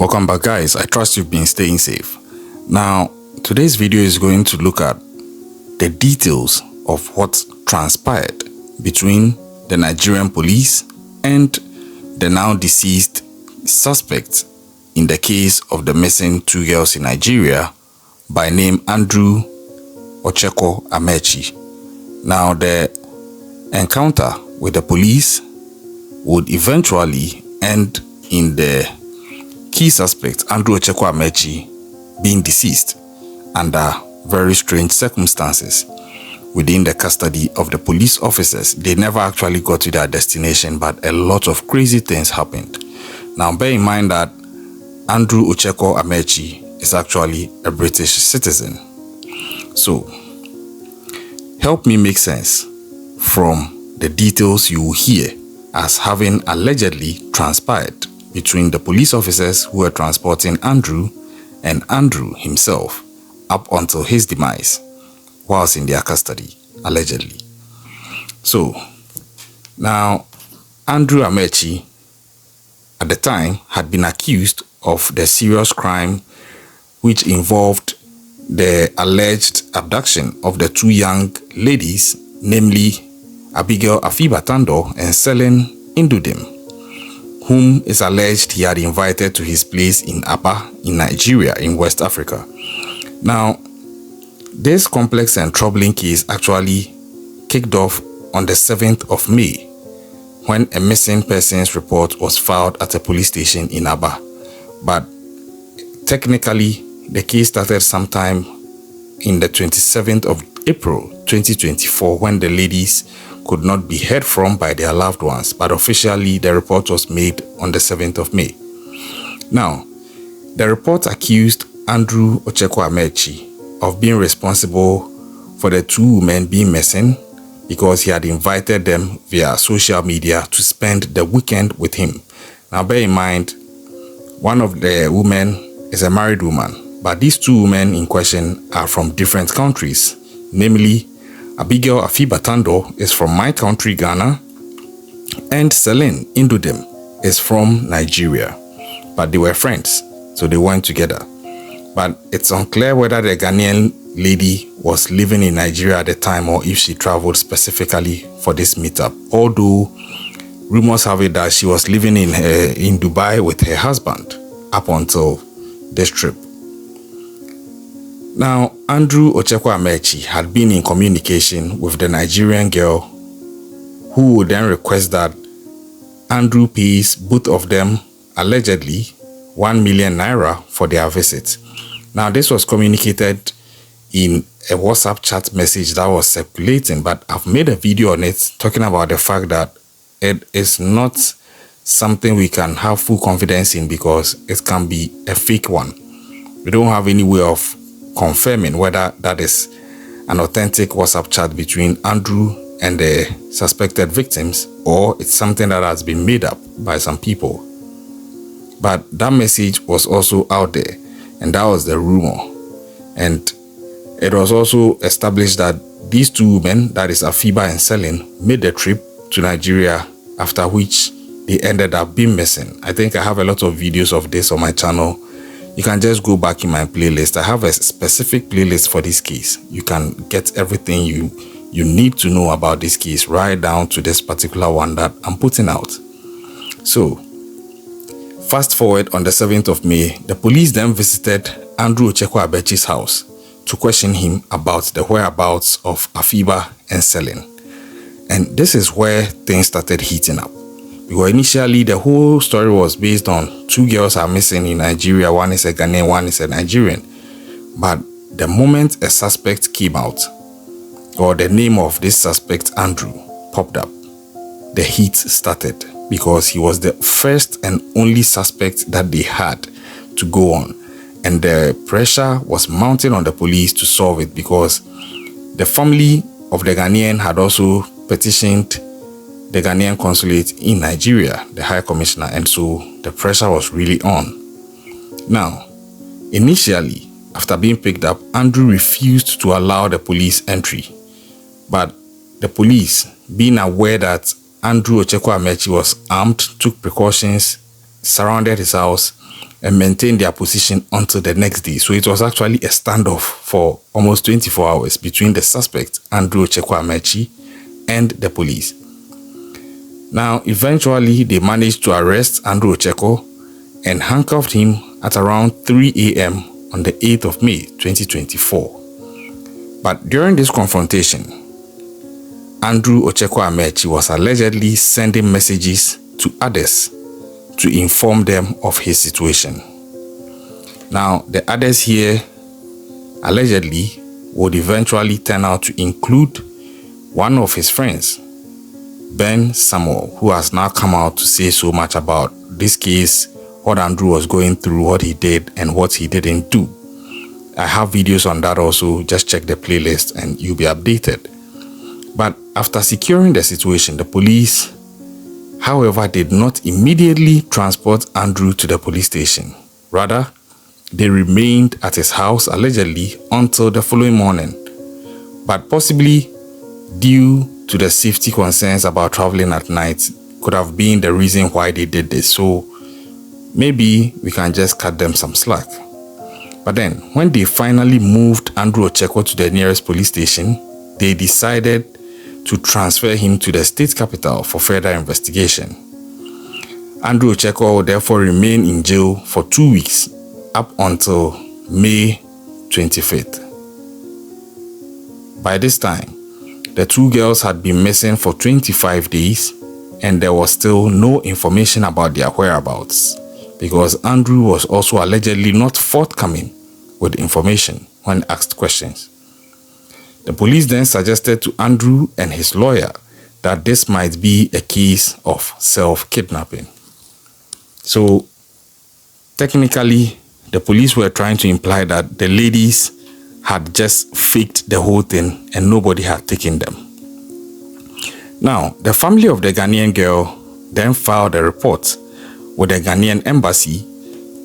Welcome back, guys. I trust you've been staying safe. Now, today's video is going to look at the details of what transpired between the Nigerian police and the now deceased suspect in the case of the missing two girls in Nigeria by name Andrew Ochekwo Amechi. Now, the encounter with the police would eventually end in the key suspect, Andrew Ochekwo Amechi, being deceased under very strange circumstances within the custody of the police officers. They never actually got to their destination, but a lot of crazy things happened. Now, bear in mind that Andrew Ochekwo Amechi is actually a British citizen. So, help me make sense from the details you will hear as having allegedly transpired between the police officers who were transporting Andrew and Andrew himself up until his demise whilst in their custody, allegedly. So, now, Andrew Amechi at the time had been accused of the serious crime which involved the alleged abduction of the two young ladies, namely Abigail Afiba-Tando and Selen Indudem, whom is alleged he had invited to his place in Aba in Nigeria in West Africa. Now, this complex and troubling case actually kicked off on the 7th of May when a missing persons report was filed at a police station in Aba. But technically, the case started sometime in the 27th of April 2024 when the ladies could not be heard from by their loved ones, but officially the report was made on the 7th of May. Now, the report accused Andrew Ochekwo Amechi of being responsible for the two women being missing because he had invited them via social media to spend the weekend with him. Now, bear in mind, one of the women is a married woman, but these two women in question are from different countries, namely Abigail Afiba-Tando is from my country, Ghana, and Selen Indudem is from Nigeria. But they were friends, so they went together. But it's unclear whether the Ghanaian lady was living in Nigeria at the time or if she traveled specifically for this meetup. Although rumors have it that she was living in Dubai with her husband up until this trip. Now, Andrew Ochekwo Amechi had been in communication with the Nigerian girl who would then request that Andrew pays both of them allegedly 1 million naira for their visit. Now, this was communicated in a WhatsApp chat message that was circulating, but I've made a video on it talking about the fact that it is not something we can have full confidence in because it can be a fake one. We don't have any way of confirming whether that is an authentic WhatsApp chat between Andrew and the suspected victims or it's something that has been made up by some people. But that message was also out there, and that was the rumor. And it was also established that these two women, that is Afiba and Selen, made the trip to Nigeria, after which they ended up being missing. I think I have a lot of videos of this on my channel. You can just go back in my playlist. I have a specific playlist for this case. You can get everything you need to know about this case right down to this particular one that I'm putting out. So, fast forward on the 7th of May, the police then visited Andrew Ochekwo Amechi's house to question him about the whereabouts of Afiba and Selen. And this is where things started heating up. Because initially, the whole story was based on two girls are missing in Nigeria. One is a Ghanaian, one is a Nigerian. But the moment a suspect came out, or the name of this suspect, Andrew, popped up, the heat started because he was the first and only suspect that they had to go on. And the pressure was mounting on the police to solve it because the family of the Ghanaian had also petitioned the Ghanaian consulate in Nigeria, the High Commissioner, and so the pressure was really on. Now, initially, after being picked up, Andrew refused to allow the police entry. But the police, being aware that Andrew Ochekwo Amechi was armed, took precautions, surrounded his house, and maintained their position until the next day. So it was actually a standoff for almost 24 hours between the suspect, Andrew Ochekwo Amechi, and the police. Now, eventually, they managed to arrest Andrew Ochekwo and handcuffed him at around 3 a.m. on the 8th of May, 2024. But during this confrontation, Andrew Ochekwo Amechi was allegedly sending messages to others to inform them of his situation. Now, the others here allegedly would eventually turn out to include one of his friends, Ben Samuel, who has now come out to say so much about this case, what Andrew was going through, what he did, and what he didn't do. I have videos on that also. Just check the playlist and you'll be updated. But after securing the situation, the police, however, did not immediately transport Andrew to the police station. Rather, they remained at his house allegedly until the following morning. But possibly due to the safety concerns about traveling at night could have been the reason why they did this. So maybe we can just cut them some slack. But then when they finally moved Andrew Ochekwo to the nearest police station, they decided to transfer him to the state capital for further investigation. Andrew Ochekwo will therefore remain in jail for 2 weeks up until May 25th. By this time, the two girls had been missing for 25 days and there was still no information about their whereabouts because Andrew was also allegedly not forthcoming with information when asked questions. The police then suggested to Andrew and his lawyer that this might be a case of self-kidnapping. So, technically, the police were trying to imply that the ladies had just faked the whole thing and nobody had taken them. Now, the family of the Ghanaian girl then filed a report with the Ghanaian embassy,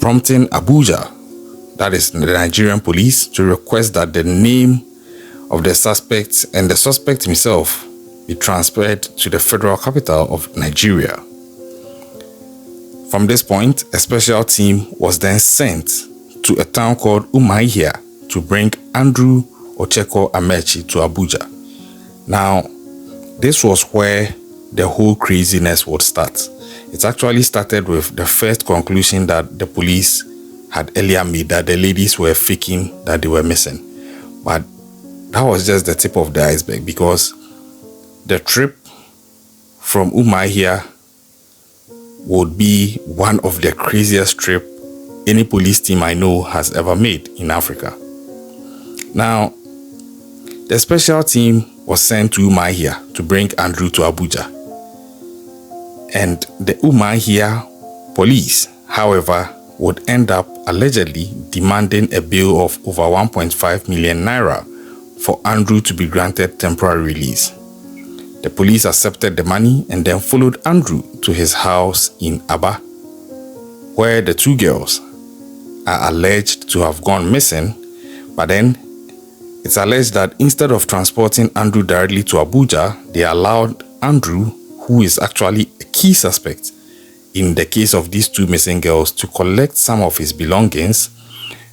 prompting Abuja, that is the Nigerian police, to request that the name of the suspect and the suspect himself be transferred to the federal capital of Nigeria. From this point, a special team was then sent to a town called Umuahia to bring Andrew Ochekwo Amechi to Abuja. Now, this was where the whole craziness would start. It actually started with the first conclusion that the police had earlier made, that the ladies were faking that they were missing. But that was just the tip of the iceberg, because the trip from Umuahia would be one of the craziest trips any police team I know has ever made in Africa. Now, the special team was sent to Umuahia to bring Andrew to Abuja. And the Umuahia police, however, would end up allegedly demanding a bill of over 1.5 million naira for Andrew to be granted temporary release. The police accepted the money and then followed Andrew to his house in Aba, where the two girls are alleged to have gone missing. But then it's alleged that instead of transporting Andrew directly to Abuja, they allowed Andrew, who is actually a key suspect in the case of these two missing girls, to collect some of his belongings.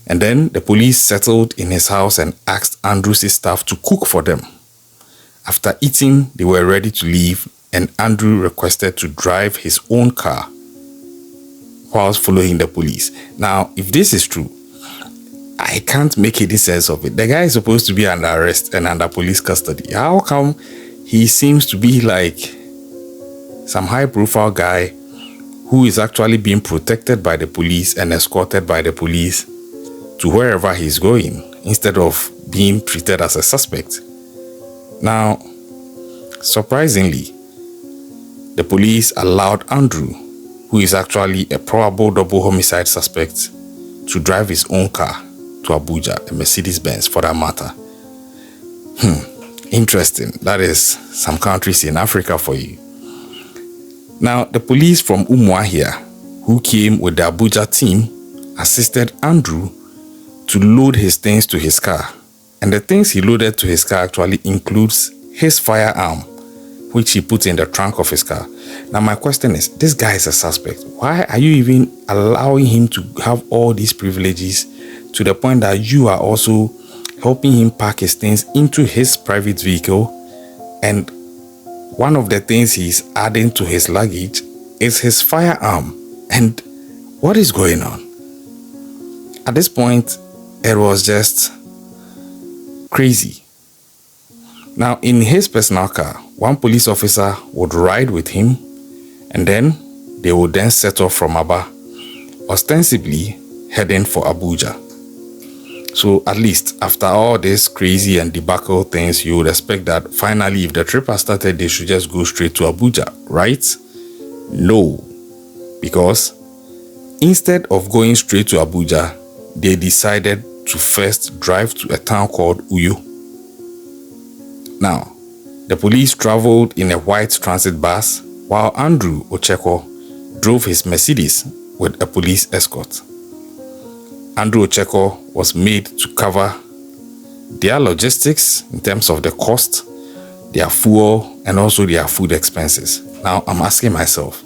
And then the police settled in his house and asked Andrew's staff to cook for them. After eating, they were ready to leave, and Andrew requested to drive his own car whilst following the police. Now, if this is true, I can't make any sense of it. The guy is supposed to be under arrest and under police custody. How come he seems to be like some high-profile guy who is actually being protected by the police and escorted by the police to wherever he's going, instead of being treated as a suspect? Now, surprisingly, the police allowed Andrew, who is actually a probable double homicide suspect, to drive his own car to Abuja, a Mercedes-Benz for that matter. Interesting. That is some countries in Africa for you. Now, the police from Umuahia, who came with the Abuja team, assisted Andrew to load his things to his car. And the things he loaded to his car actually includes his firearm, which he put in the trunk of his car. Now my question is, this guy is a suspect. Why are you even allowing him to have all these privileges to the point that you are also helping him pack his things into his private vehicle? And one of the things he's adding to his luggage is his firearm. And what is going on? At this point, it was just crazy. Now, in his personal car, one police officer would ride with him, and then they would then set off from Aba, ostensibly heading for Abuja. So at least after all this crazy and debacle things, you would expect that finally, if the trip has started, they should just go straight to Abuja, right? No, because instead of going straight to Abuja, they decided to first drive to a town called Uyo. Now, the police traveled in a white transit bus while Andrew Ochekwo drove his Mercedes with a police escort. Andrew Ochekwo was made to cover their logistics in terms of the cost, their fuel, and also their food expenses. Now, I'm asking myself,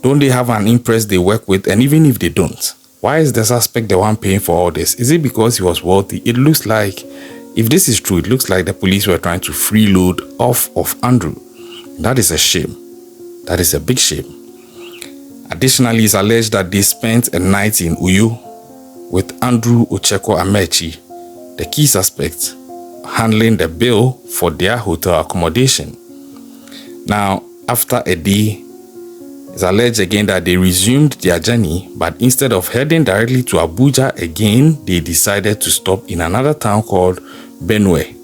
don't they have an impress they work with? And even if they don't, why is the suspect the one paying for all this? Is it because he was wealthy? It looks like, if this is true, it looks like the police were trying to freeload off of Andrew. That is a shame. That is a big shame. Additionally, it's alleged that they spent a night in Uyo with Andrew Ochekwo Amechi, the key suspect, handling the bill for their hotel accommodation. Now, after a day, it's alleged again that they resumed their journey, but instead of heading directly to Abuja again, they decided to stop in another town called Benue,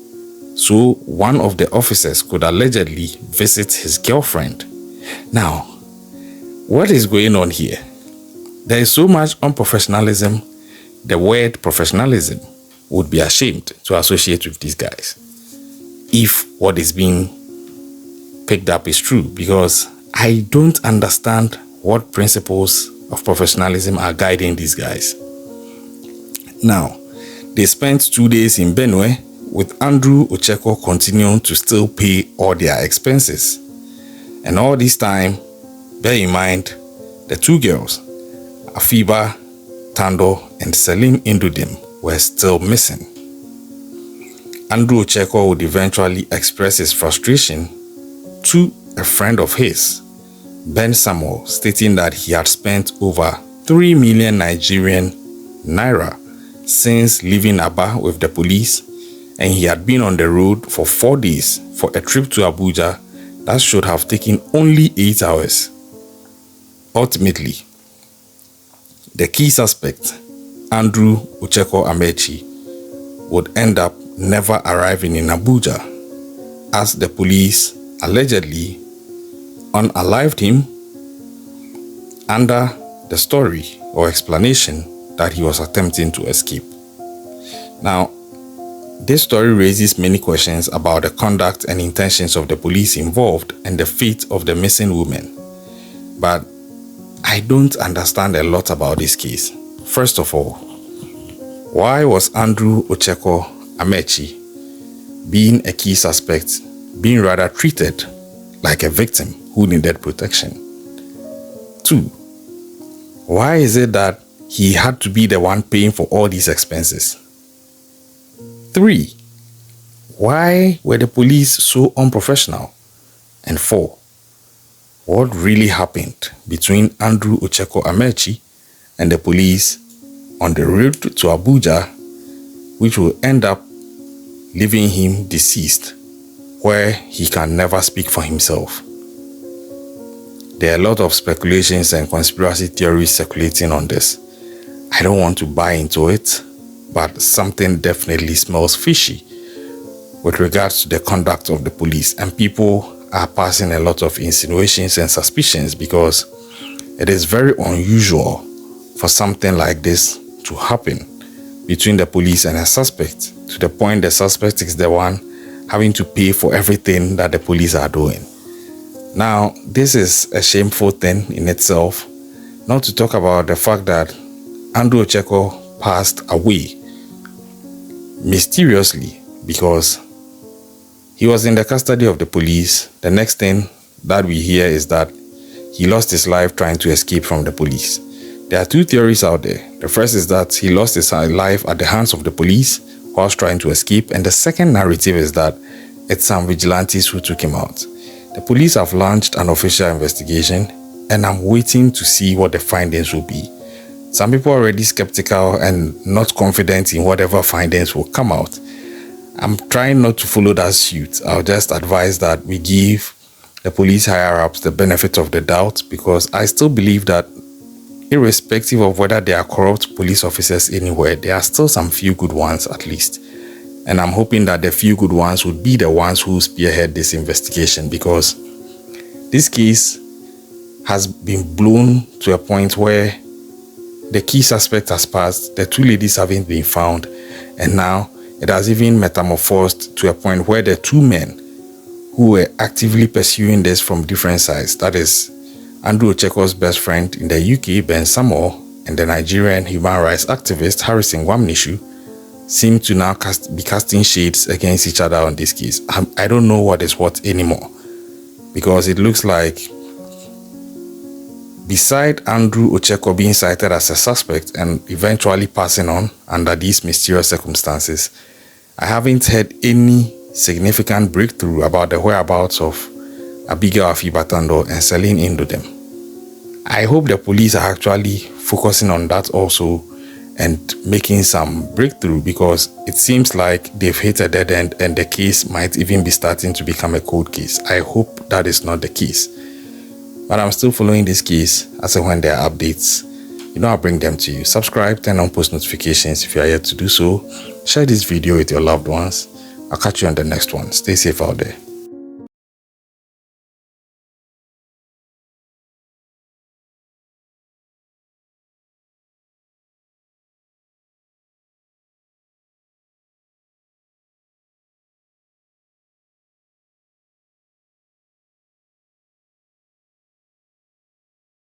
so one of the officers could allegedly visit his girlfriend. Now, what is going on here? There is so much unprofessionalism. The word professionalism would be ashamed to associate with these guys if what is being picked up is true, because I don't understand what principles of professionalism are guiding these guys. Now, they spent 2 days in Benue with Andrew Ochekwo continuing to still pay all their expenses. And all this time, bear in mind, the two girls, Afiba, Tando, and Selim Indudim, were still missing. Andrew Ochekwo would eventually express his frustration to a friend of his, Ben Samuel, stating that he had spent over 3 million Nigerian naira since leaving Aba with the police, and he had been on the road for 4 days for a trip to Abuja that should have taken only 8 hours. Ultimately, the key suspect, Andrew Ochekwo Amechi, would end up never arriving in Abuja, as the police allegedly unalived him under the story or explanation that he was attempting to escape. Now, this story raises many questions about the conduct and intentions of the police involved and the fate of the missing woman. But I don't understand a lot about this case. First of all, why was Andrew Ochekwo Amechi, being a key suspect, being rather treated like a victim who needed protection? 2, why is it that he had to be the one paying for all these expenses? 3, why were the police so unprofessional? And 4, what really happened between Andrew Ochekwo Amechi and the police on the road to Abuja, which will end up leaving him deceased, where he can never speak for himself? There are a lot of speculations and conspiracy theories circulating on this. I don't want to buy into it, but something definitely smells fishy with regards to the conduct of the police, and people are passing a lot of insinuations and suspicions because it is very unusual for something like this to happen between the police and a suspect, to the point the suspect is the one having to pay for everything that the police are doing. Now, this is a shameful thing in itself, not to talk about the fact that Andrew Ochekwo passed away mysteriously because he was in the custody of the police. The next thing that we hear is that he lost his life trying to escape from the police. There are two theories out there. The first is that he lost his life at the hands of the police whilst trying to escape, and the second narrative is that it's some vigilantes who took him out. The police have launched an official investigation, and I'm waiting to see what the findings will be. Some people are already skeptical and not confident in whatever findings will come out. I'm trying not to follow that suit. I'll just advise that we give the police higher-ups the benefit of the doubt, because I still believe that irrespective of whether there are corrupt police officers anywhere, there are still some few good ones at least. And I'm hoping that the few good ones would be the ones who spearhead this investigation, because this case has been blown to a point where the key suspect has passed, the two ladies haven't been found, and now it has even metamorphosed to a point where the two men who were actively pursuing this from different sides, that is Andrew Ochekwo's best friend in the UK, Ben Samuel, and the Nigerian human rights activist Harrison Wamnishu, seem to now be casting shades against each other on this case. I don't know what is what anymore, because it looks like beside Andrew Ochekwo being cited as a suspect and eventually passing on under these mysterious circumstances, I haven't heard any significant breakthrough about the whereabouts of Abigail Afibatando and Celine Indodem. I hope the police are actually focusing on that also and making some breakthrough, because it seems like they've hit a dead end and the case might even be starting to become a cold case. I hope that is not the case. But I'm still following this case as and when there are updates. I'll bring them to you. Subscribe, turn on post notifications if you are yet to do so. Share this video with your loved ones. I'll catch you on the next one. Stay safe out there.